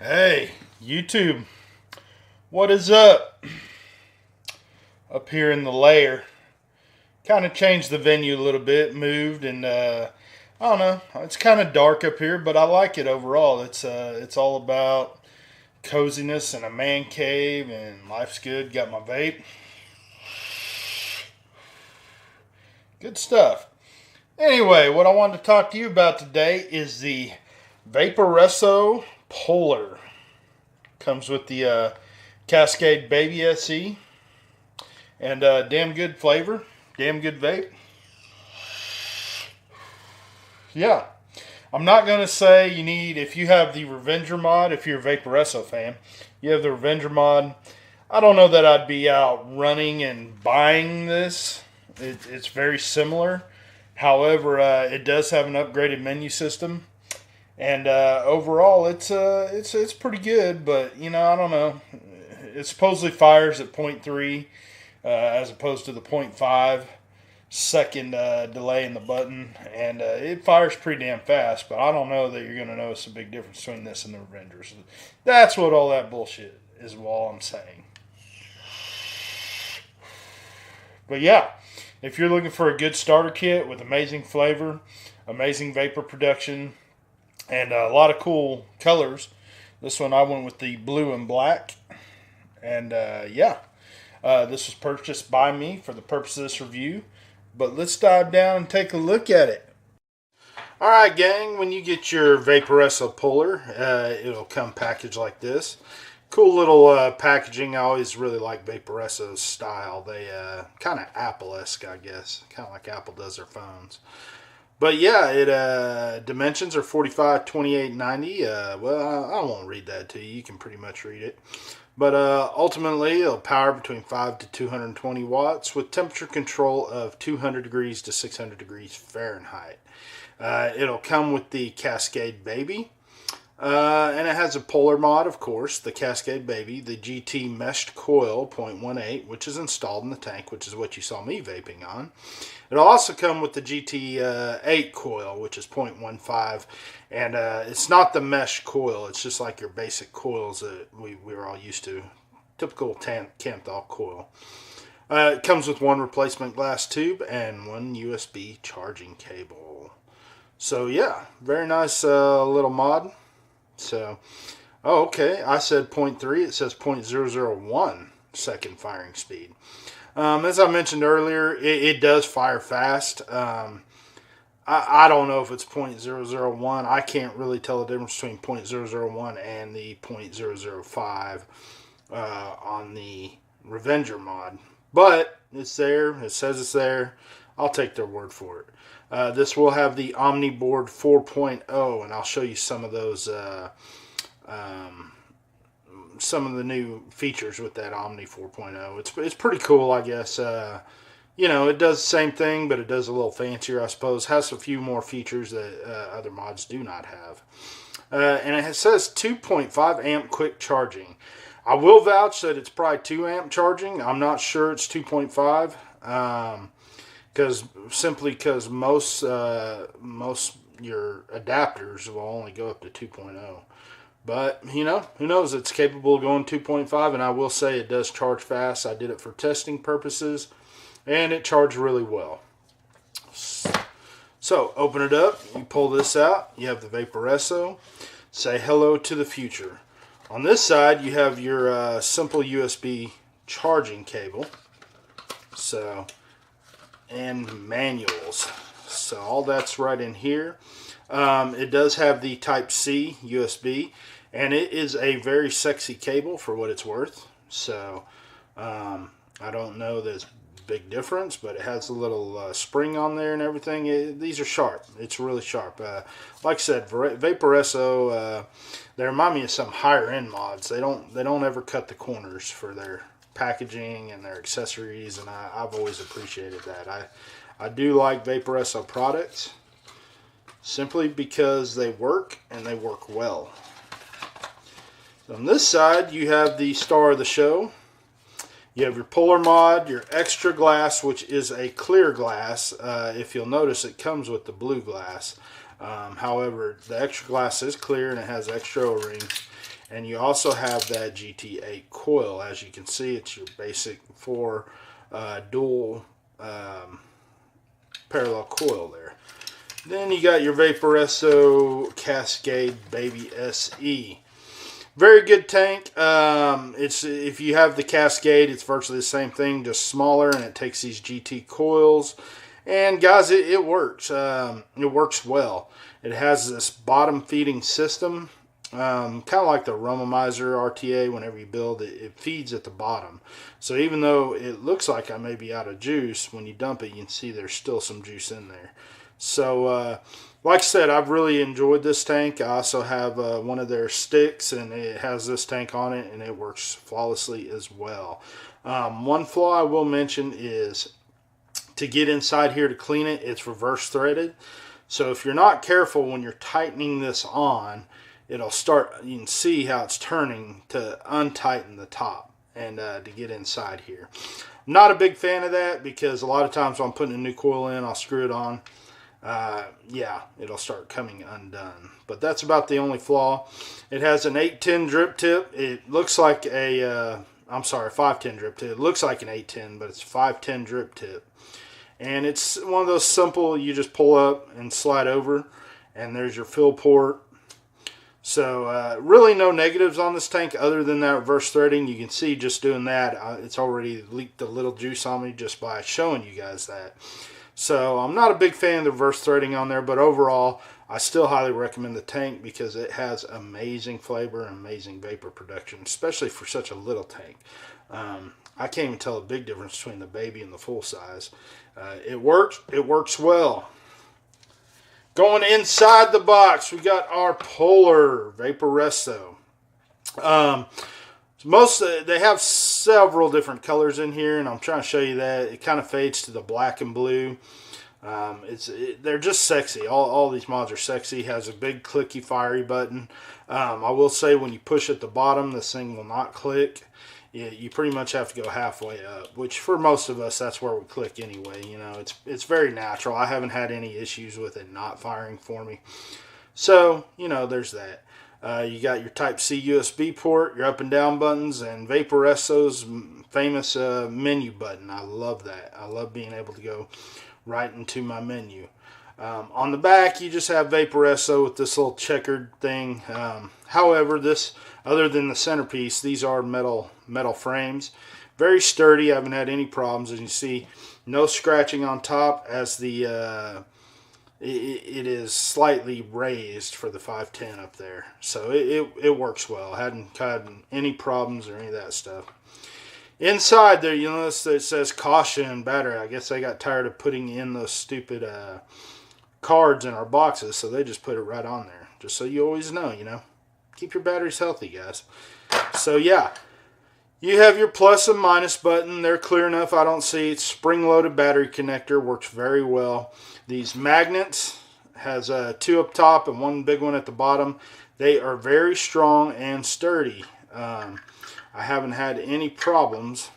Hey, YouTube, what is up? Up here in the lair. Kind of changed the venue a little bit, moved, and I don't know. It's kind of dark up here, but I like it overall. It's all about coziness and a man cave, and life's good. Got my vape. Good stuff. Anyway, what I wanted to talk to you about today is the Vaporesso Polar. Comes with the Cascade Baby SE. And damn good flavor. Damn good vape. Yeah. I'm not going to say you need, if you have the Revenger mod, if you're a Vaporesso fan, you have the Revenger mod. I don't know that I'd be out running and buying this. It's very similar. However, it does have an upgraded menu system. And overall, it's pretty good, but I don't know. It supposedly fires at 0.3 as opposed to the 0.5 second delay in the button, and it fires pretty damn fast. But I don't know that you're going to notice a big difference between this and the Revengers. That's what all that bullshit is. All I'm saying. But yeah, if you're looking for a good starter kit with amazing flavor, amazing vapor production, and a lot of cool colors. This one I went with the blue and black. And this was purchased by me for the purpose of this review. But let's dive down and take a look at it. Alright gang, when you get your Vaporesso Polar, it'll come packaged like this. Cool little packaging. I always really like Vaporesso's style. They kind of Apple-esque, I guess. Kind of like Apple does their phones. But yeah, it dimensions are 45, 28, 90. Well, I won't read that to you. You can pretty much read it. But ultimately, it'll power between 5 to 220 watts with temperature control of 200 degrees to 600 degrees Fahrenheit. It'll come with the Cascade Baby. And it has a polar mod, of course, the Cascade Baby, the GT Meshed Coil 0.18, which is installed in the tank, which is what you saw me vaping on. It'll also come with the GT8 coil, which is 0.15, and it's not the mesh coil. It's just like your basic coils that we were all used to. Typical Canthal coil. It comes with one replacement glass tube and one USB charging cable. So yeah, very nice little mod. So, oh, okay, I said 0.3, it says 0.001 second firing speed. As I mentioned earlier, it does fire fast. I don't know if it's 0.001. I can't really tell the difference between 0.001 and the 0.005 on the Revenger mod. But it's there. It says it's there. I'll take their word for it. This will have the Omniboard 4.0, and I'll show you some of those, some of the new features with that Omni 4.0. It's pretty cool, I guess. It does the same thing, but it does a little fancier, I suppose. Has a few more features that other mods do not have. And it says 2.5 amp quick charging. I will vouch that it's probably 2 amp charging. I'm not sure it's 2.5. Because most your adapters will only go up to 2.0. But, who knows? It's capable of going 2.5, and I will say it does charge fast. I did it for testing purposes, and it charged really well. So, open it up. You pull this out. You have the Vaporesso. Say hello to the future. On this side, you have your simple USB charging cable. So, and manuals. So all that's right in here. It does have the Type-C USB, and it is a very sexy cable for what it's worth. So I don't know there's a big difference, but it has a little spring on there and everything. These are sharp. It's really sharp. Like I said, Vaporesso, they remind me of some higher end mods. They don't ever cut the corners for their packaging and their accessories, and I've always appreciated that. I do like Vaporesso products simply because they work and they work well. On this side, you have the star of the show. You have your Polar mod, your extra glass, which is a clear glass. If you'll notice, it comes with the blue glass. However, the extra glass is clear and it has extra O-rings. And you also have that GT8 coil. As you can see, it's your basic 4 dual parallel coil there. Then you got your Vaporesso Cascade Baby SE. Very good tank. It's if you have the Cascade, it's virtually the same thing, just smaller, and it takes these GT coils. And guys, it works. It works well. It has this bottom feeding system, kind of like the Romomizer RTA. Whenever you build it, it feeds at the bottom. So even though it looks like I may be out of juice, when you dump it, you can see there's still some juice in there. So, like I said, I've really enjoyed this tank. I also have one of their sticks, and it has this tank on it, and it works flawlessly as well. One flaw I will mention is to get inside here to clean it, it's reverse threaded. So if you're not careful when you're tightening this on, it'll start, you can see how it's turning to untighten the top and to get inside here. I'm not a big fan of that because a lot of times when I'm putting a new coil in, I'll screw it on. Yeah, it'll start coming undone. But that's about the only flaw. It has an 810 drip tip. It looks like a, I'm sorry, 510 drip tip. It looks like an 810, but it's 510 drip tip. And it's one of those simple, you just pull up and slide over, and there's your fill port. So really no negatives on this tank other than that reverse threading. You can see just doing that, it's already leaked a little juice on me just by showing you guys that. So I'm not a big fan of the reverse threading on there, but overall I still highly recommend the tank because it has amazing flavor and amazing vapor production, especially for such a little tank. I can't even tell a big difference between the baby and the full size. It works well. Going inside the box, we got our Polar Vaporesso. They have several different colors in here, and I'm trying to show you that. It kind of fades to the black and blue. They're just sexy. All these mods are sexy. It has a big clicky fiery button. I will say when you push at the bottom, this thing will not click. You pretty much have to go halfway up, which for most of us, that's where we click anyway. You know, it's very natural. I haven't had any issues with it not firing for me. So, you know, there's that. You got your Type-C USB port, your up and down buttons, and Vaporesso's famous menu button. I love that. I love being able to go right into my menu. On the back, you just have Vaporesso with this little checkered thing. However, this, other than the centerpiece, these are metal frames. Very sturdy. I haven't had any problems. As you see, no scratching on top as the it is slightly raised for the 510 up there. So it works well. I hadn't had any problems or any of that stuff. Inside there, you notice that it says caution battery. I guess they got tired of putting in those stupid cards in our boxes, so they just put it right on there. Just so you always know, you know. Keep your batteries healthy, guys. So yeah, you have your plus and minus button. They're clear enough. I don't see it. Spring-loaded battery connector works very well. These magnets has 2 up top and 1 big one at the bottom. They are very strong and sturdy. I haven't had any problems.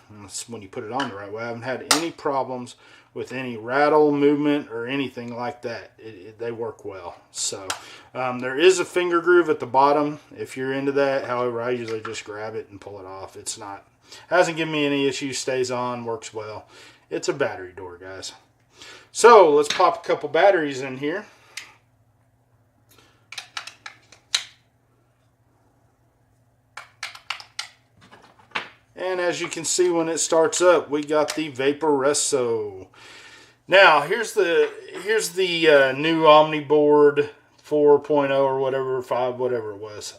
When you put it on the right way, I haven't had any problems with any rattle, movement, or anything like that. They work well. So there is a finger groove at the bottom if you're into that. However, I usually just grab it and pull it off. It's not, hasn't given me any issues. Stays on, works well. It's a battery door, guys. So let's pop a couple batteries in here. And as you can see when it starts up, we got the Vaporesso. Now, here's the new Omniboard 4.0 or whatever, 5, whatever it was.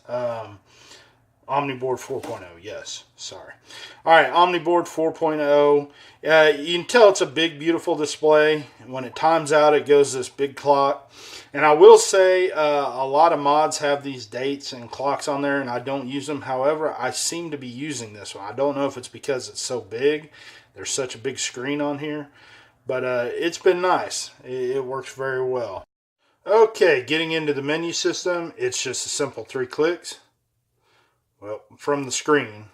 Omniboard 4.0, yes, sorry. All right, Omniboard 4.0. You can tell it's a big, beautiful display. When it times out, it goes this big clock. And I will say a lot of mods have these dates and clocks on there, and I don't use them. However, I seem to be using this one. I don't know if it's because it's so big. There's such a big screen on here. But it's been nice. It works very well. Okay, getting into the menu system, it's just a simple 3 clicks. Well, from the screen.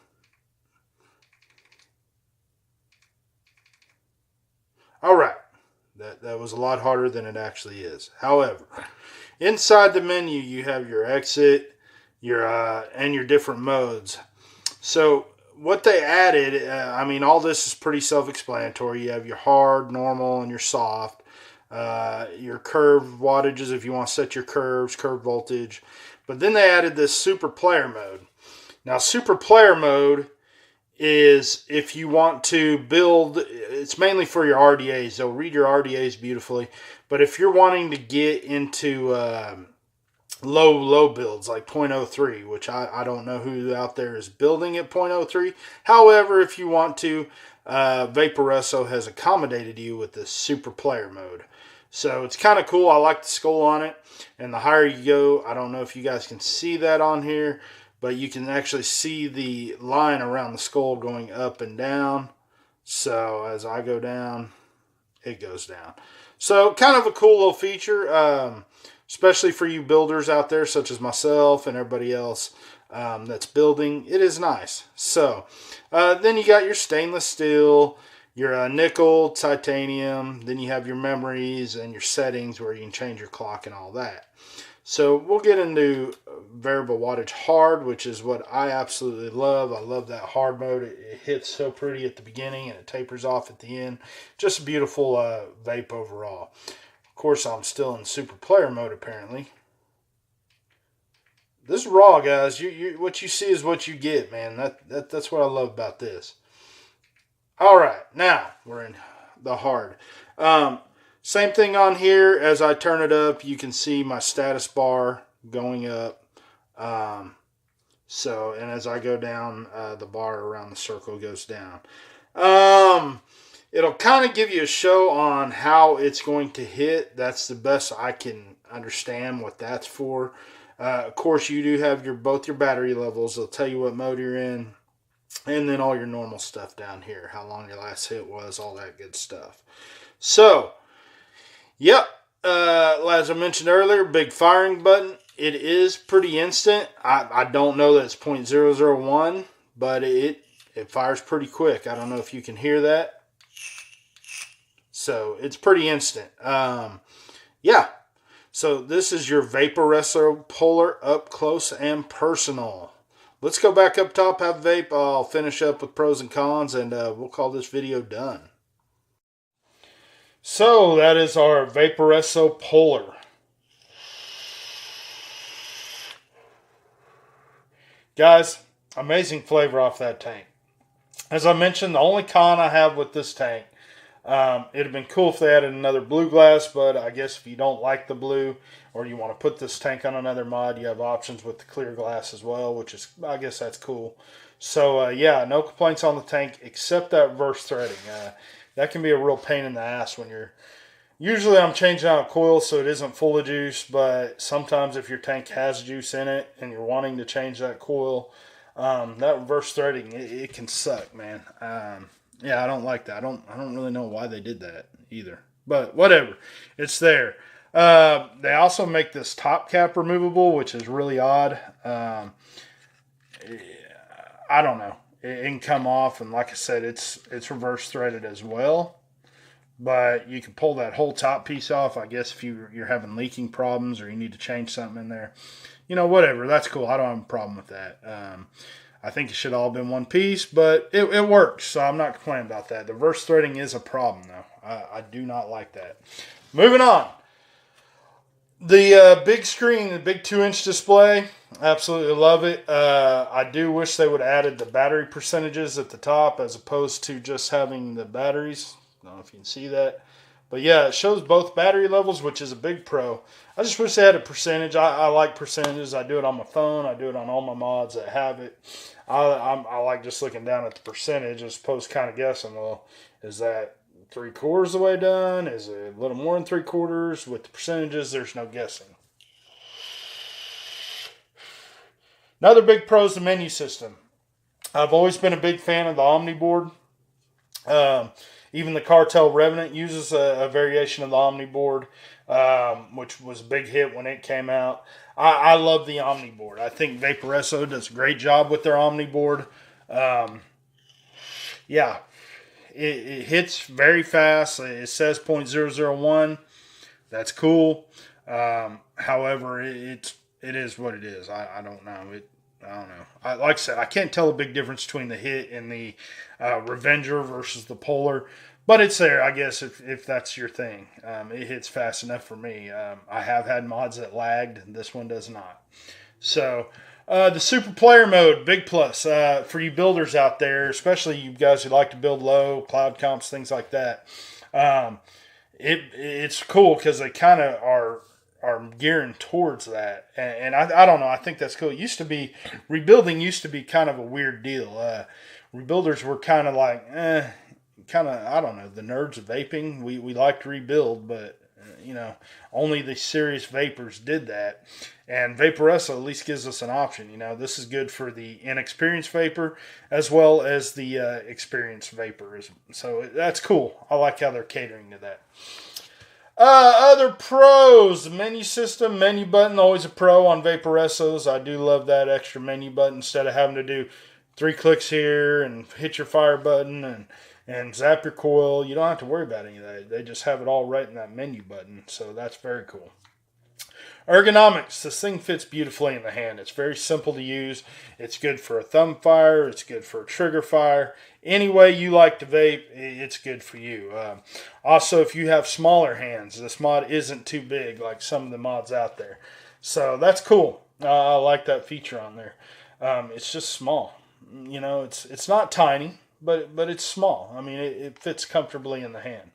All right. That was a lot harder than it actually is. However, inside the menu, you have your exit, and your different modes. So what they added, I mean, all this is pretty self-explanatory. You have your hard, normal, and your soft. Your curved wattages if you want to set your curves, curve voltage. But then they added this super player mode. Now, super player mode is if you want to build, it's mainly for your RDAs. They'll read your RDAs beautifully. But if you're wanting to get into low builds like 0.03, which I don't know who out there is building at 0.03. However, if you want to, Vaporesso has accommodated you with this super player mode. So it's kind of cool. I like the skull on it. And the higher you go, I don't know if you guys can see that on here, but you can actually see the line around the skull going up and down. So as I go down, it goes down. So kind of a cool little feature, especially for you builders out there, such as myself and everybody else that's building. It is nice. So then you got your stainless steel, your nickel, titanium, then you have your memories and your settings where you can change your clock and all that. So we'll get into variable wattage hard, which is what I absolutely love. I love that hard mode. It hits so pretty at the beginning and it tapers off at the end. Just a beautiful vape overall. Of course, I'm still in super player mode apparently. This is raw, guys. What you see is what you get, man. That's what I love about this. All right, now we're in the hard. Same thing on here. As I turn it up, you can see my status bar going up. And as I go down, the bar around the circle goes down. It'll kind of give you a show on how it's going to hit. That's the best I can understand what that's for. Of course, you do have both your battery levels. They'll tell you what mode you're in. And then all your normal stuff down here. How long your last hit was, all that good stuff. So, yep. As I mentioned earlier, big firing button. It is pretty instant. I don't know that it's 0.001, but it fires pretty quick. I don't know if you can hear that. So, it's pretty instant. Yeah. So, this is your Vaporesso Polar up close and personal. Let's go back up top, have a vape. I'll finish up with pros and cons, and we'll call this video done. So, that is our Vaporesso Polar. Guys, amazing flavor off that tank. As I mentioned, the only con I have with this tank, it'd have been cool if they added another blue glass, but I guess if you don't like the blue or you want to put this tank on another mod, you have options with the clear glass as well, which is, I guess that's cool. So, yeah, no complaints on the tank except that verse threading. That can be a real pain in the ass when you're... Usually I'm changing out a coil so it isn't full of juice, but sometimes if your tank has juice in it and you're wanting to change that coil, that reverse threading, it can suck, man. Yeah, I don't like that. I don't really know why they did that either. But whatever. It's there. They also make this top cap removable, which is really odd. I don't know. It can come off, and like I said, it's reverse threaded as well. But you can pull that whole top piece off, I guess, if you're having leaking problems or you need to change something in there. You know, whatever. That's cool. I don't have a problem with that. I think it should all have been one piece, but it works, so I'm not complaining about that. The reverse threading is a problem, though. I do not like that. Moving on. The big screen, the big 2-inch display, absolutely love it. I do wish they would have added the battery percentages at the top as opposed to just having the batteries. I don't know if you can see that. But yeah, it shows both battery levels, which is a big pro. I just wish they had a percentage. I like percentages. I do it on my phone. I do it on all my mods that have it. I like just looking down at the percentage as opposed to kind of guessing, well, is that 3/4 the way done? Is it a little more than 3/4? With the percentages, there's no guessing. Another big pro is the menu system. I've always been a big fan of the Omni board. Even the Cartel Revenant uses a variation of the Omni board, which was a big hit when it came out. I love the Omni board. I think Vaporesso does a great job with their Omni board. Yeah, it hits very fast. It says 0.001. That's cool. However, it is what it is. I don't know. I don't know. Like I said, I can't tell a big difference between the Hit and the Revenger versus the Polar, but it's there, I guess, if that's your thing. It hits fast enough for me. I have had mods that lagged, and this one does not. So, the Super Player Mode, big plus for you builders out there, especially you guys who like to build low, cloud comps, things like that. It's cool because they kind of are gearing towards that, and I don't know. I think that's cool. It used to be rebuilding used to be kind of a weird deal. Rebuilders were kind of like, kind of, I don't know, the nerds of vaping. We like to rebuild, but only the serious vapors did that. And Vaporesso at least gives us an option. This is good for the inexperienced vapor as well as the experienced vapor. So that's cool. I like how they're catering to that. Other pros, the menu system, menu button, always a pro on Vaporessos. I do love that extra menu button instead of having to do 3 clicks here and hit your fire button and zap your coil. You don't have to worry about any of that. They just have it all right in that menu button, so that's very cool. Ergonomics, this thing fits beautifully in the hand. It's very simple to use. It's good for a thumb fire. It's good for a trigger fire. Any way you like to vape, it's good for you. Also, if you have smaller hands, this mod isn't too big like some of the mods out there. So that's cool. I like that feature on there. It's just small. It's not tiny, but it's small. I mean, it fits comfortably in the hand.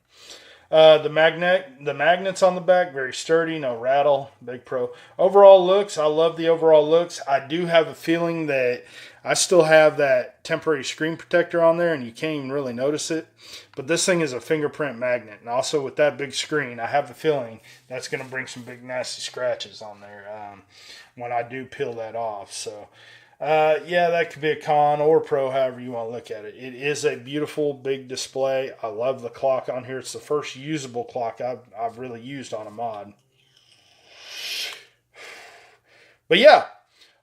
The magnets on the back, very sturdy, no rattle, big pro. Overall looks, I love the overall looks. I do have a feeling that I still have that temporary screen protector on there and you can't even really notice it. But this thing is a fingerprint magnet. And also with that big screen, I have a feeling that's going to bring some big nasty scratches on there when I do peel that off. So yeah, that could be a con or pro, however you want to look at it. It is a beautiful big display. I love the clock on here. It's the first usable clock I've really used on a mod. But yeah,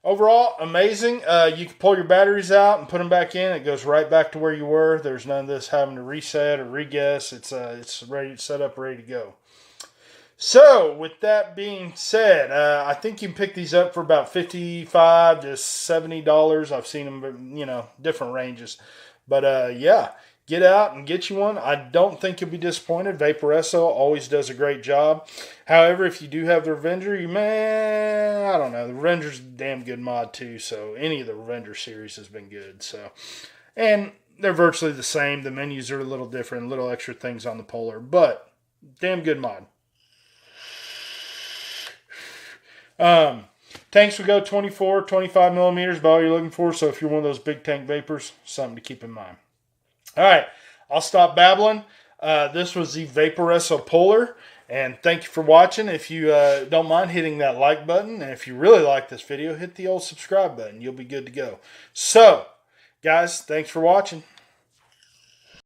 overall, amazing. You can pull your batteries out and put them back in. It goes right back to where you were. There's none of this having to reset or reguess. It's ready, set up, ready to go. So, with that being said, I think you can pick these up for about $55 to $70. I've seen them, different ranges. But, yeah, get out and get you one. I don't think you'll be disappointed. Vaporesso always does a great job. However, if you do have the Revenger, I don't know. The Revenger's a damn good mod, too. So, any of the Revenger series has been good. So, and they're virtually the same. The menus are a little different, little extra things on the Polar. But, damn good mod. Tanks would go 24, 25 millimeters, about all you're looking for. So if you're one of those big tank vapors, something to keep in mind. All right, I'll stop babbling. This was the Vaporesso Polar, and thank you for watching. If you don't mind hitting that like button, and if you really like this video, hit the old subscribe button. You'll be good to go. So, guys, thanks for watching.